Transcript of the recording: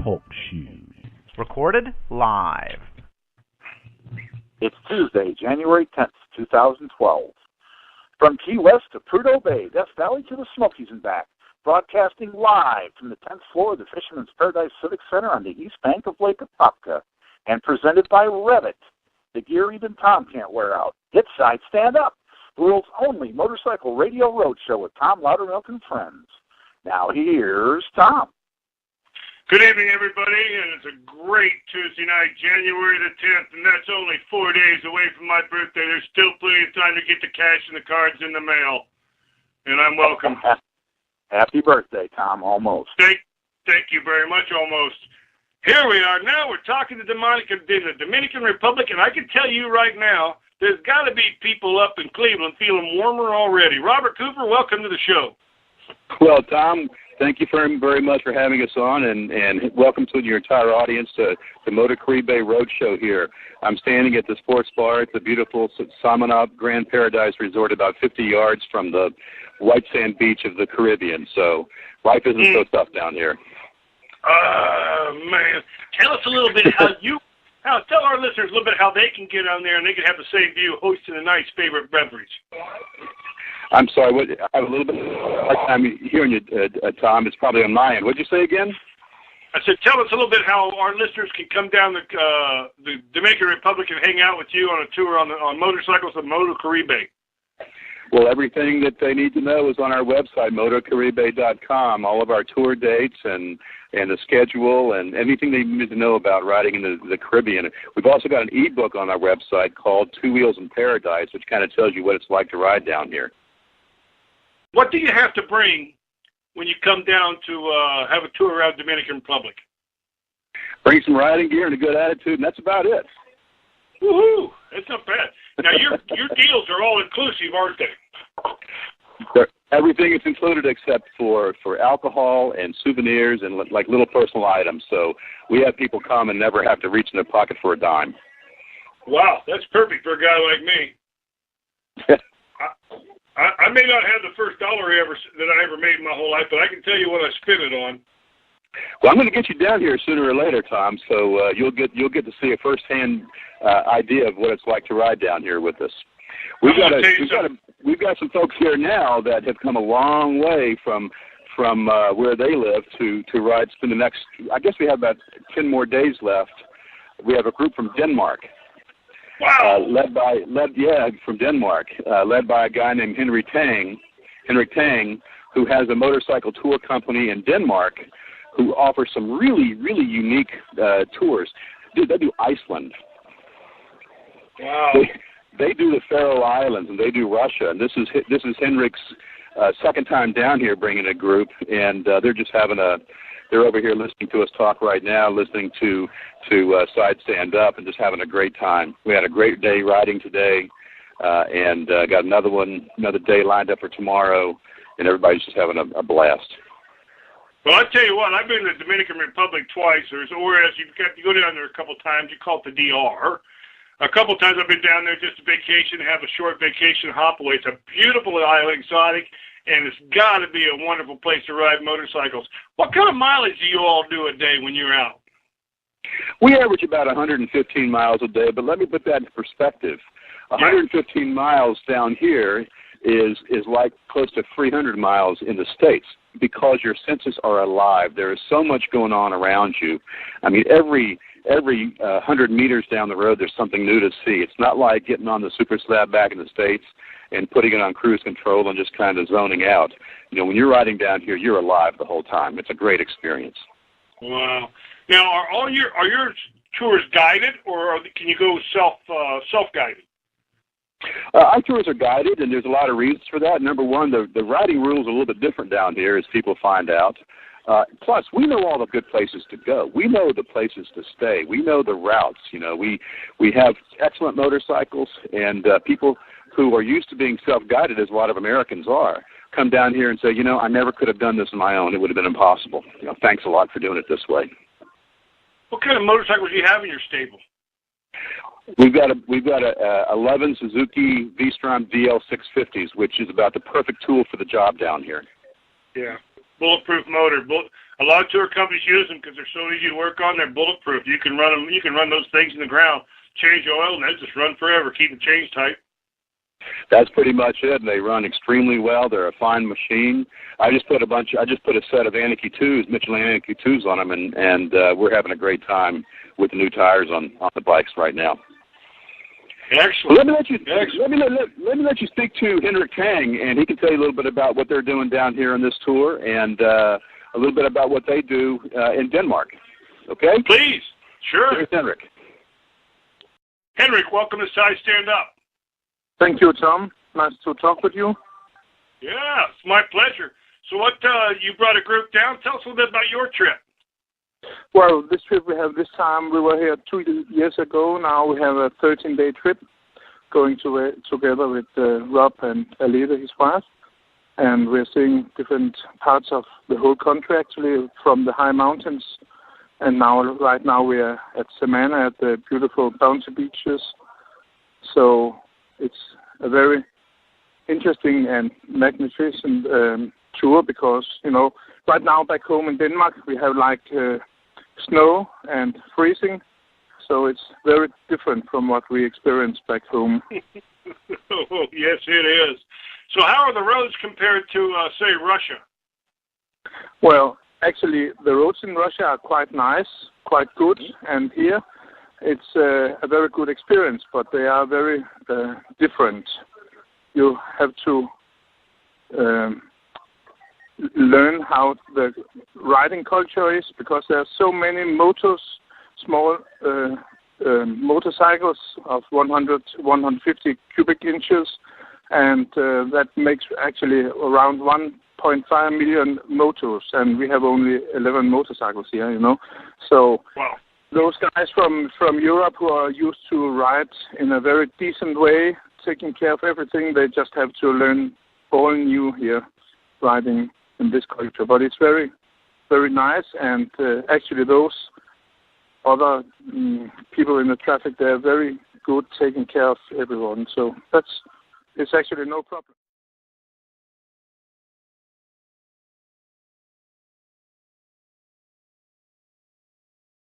Talk shoes. Recorded live. It's Tuesday, January 10th, 2012. From Key West to Prudhoe Bay, Death Valley to the Smokies and back, broadcasting live from the 10th floor of the Fisherman's Paradise Civic Center on the east bank of Lake Apopka, and presented by Revit, the gear even Tom can't wear out. Hit side, stand up. The world's only motorcycle radio road show with Tom Loudermilk and friends. Now here's Tom. Good evening, everybody, and it's a great Tuesday night, January the 10th, and that's only 4 days away from my birthday. There's still plenty of time to get the cash and the cards in the mail, and I'm welcome. Happy birthday, Tom, almost. Thank you very much, almost. Here we are now. We're talking to the Dominican Republic, and I can tell you right now, there's got to be people up in Cleveland feeling warmer already. Robert Cooper, welcome to the show. Well, Tom, thank you very much for having us on, and welcome to your entire audience to the Motor Caribe Road Show here. I'm standing at the sports bar at the beautiful Samanab Grand Paradise Resort, about 50 yards from the white sand beach of the Caribbean. So life isn't so tough down here. Man. Tell us a little bit tell our listeners a little bit how they can get on there and they can have the same view hosting a nice favorite beverage. I'm sorry, I have a little bit of a hard time hearing you, Tom. It's probably on my end. What did you say again? I said, tell us a little bit how our listeners can come down the Dominican Republic and hang out with you on a tour on motorcycles of Motor Caribe. Well, everything that they need to know is on our website, motorcaribe.com. All of our tour dates and the schedule and anything they need to know about riding in the Caribbean. We've also got an e-book on our website called Two Wheels in Paradise, which kind of tells you what it's like to ride down here. What do you have to bring when you come down to have a tour around the Dominican Republic? Bring some riding gear and a good attitude, and that's about it. Woohoo! That's not bad. Now, your deals are all inclusive, aren't they? Everything is included except for alcohol and souvenirs and like little personal items. So we have people come and never have to reach in their pocket for a dime. Wow, that's perfect for a guy like me. I may not have the first dollar that I ever made in my whole life, but I can tell you what I spent it on. Well, I'm going to get you down here sooner or later, Tom. So you'll get to see a firsthand idea of what it's like to ride down here with us. We've got some folks here now that have come a long way from where they live to ride. Spend the next. I guess we have about 10 more days left. We have a group from Denmark. Wow. From Denmark, led by a guy named Henrik Tang, who has a motorcycle tour company in Denmark, who offers some really, really unique tours. Dude, they do Iceland. Wow. They do the Faroe Islands, and they do Russia. And this is Henrik's second time down here bringing a group, and they're just they're over here listening to us talk right now, listening to Side Stand Up, and just having a great time. We had a great day riding today, and got another day lined up for tomorrow, and everybody's just having a blast. Well, I tell you what, I've been to the Dominican Republic twice. Whereas you go down there a couple times, you call it the DR. A couple times I've been down there just to vacation, have a short vacation hop away. It's a beautiful island, exotic, and it's got to be a wonderful place to ride motorcycles. What kind of mileage do you all do a day when you're out? We average about 115 miles a day, but let me put that into perspective. 115 miles down here is like close to 300 miles in the States because your senses are alive. There is so much going on around you. I mean, every 100 meters down the road, there's something new to see. It's not like getting on the super slab back in the States and putting it on cruise control and just kind of zoning out. You know, when you're riding down here, you're alive the whole time. It's a great experience. Wow. Now, are your tours guided, or can you go self-guided? Our tours are guided, and there's a lot of reasons for that. Number one, the riding rules are a little bit different down here, as people find out. Plus, we know all the good places to go. We know the places to stay. We know the routes. You know, we have excellent motorcycles, and people who are used to being self-guided, as a lot of Americans are, come down here and say, you know, I never could have done this on my own. It would have been impossible. You know, thanks a lot for doing it this way. What kind of motorcycles do you have in your stable? We've got a 11 Suzuki V-Strom DL650s, which is about the perfect tool for the job down here. Yeah. bulletproof motor. A lot of tour companies use them because they're so easy to work on. They're bulletproof. You can run them. You can run those things in the ground, change oil, and they just run forever. Keep the chains tight. That's pretty much it. They run extremely well. They're a fine machine. I just put a set of Anarchy 2s, Michelin Anarchy 2s on them, and we're having a great time with the new tires on the bikes right now. Excellent. Let me let you speak to Henrik Tang, and he can tell you a little bit about what they're doing down here on this tour, and a little bit about what they do in Denmark. Okay? Please. Sure. Here's Henrik. Henrik, welcome to Side Stand Up. Thank you, Tom. Nice to talk with you. Yeah, it's my pleasure. So what, you brought a group down. Tell us a little bit about your trip. Well, this trip we have this time, we were here 2 years ago. Now we have a 13-day trip going together with Rob and Alida, his wife. And we're seeing different parts of the whole country, actually, from the high mountains. And right now we are at Samana at the beautiful Bounty Beaches. So it's a very interesting and magnificent tour because, right now back home in Denmark we have snow and freezing. So it's very different from what we experience back home. Oh, yes, it is. So how are the roads compared to, say, Russia? Well, actually, the roads in Russia are quite nice, quite good, and here it's a very good experience, but they are very different. You have to learn how the riding culture is because there are so many small motorcycles of 100, 150 cubic inches, and that makes actually around 1.5 million motors, and we have only 11 motorcycles here, So wow. Those guys from Europe who are used to ride in a very decent way, taking care of everything, they just have to learn all new here, riding in this culture. But it's very, very nice, and actually those other people in the traffic, they're very good taking care of everyone. So it's actually no problem.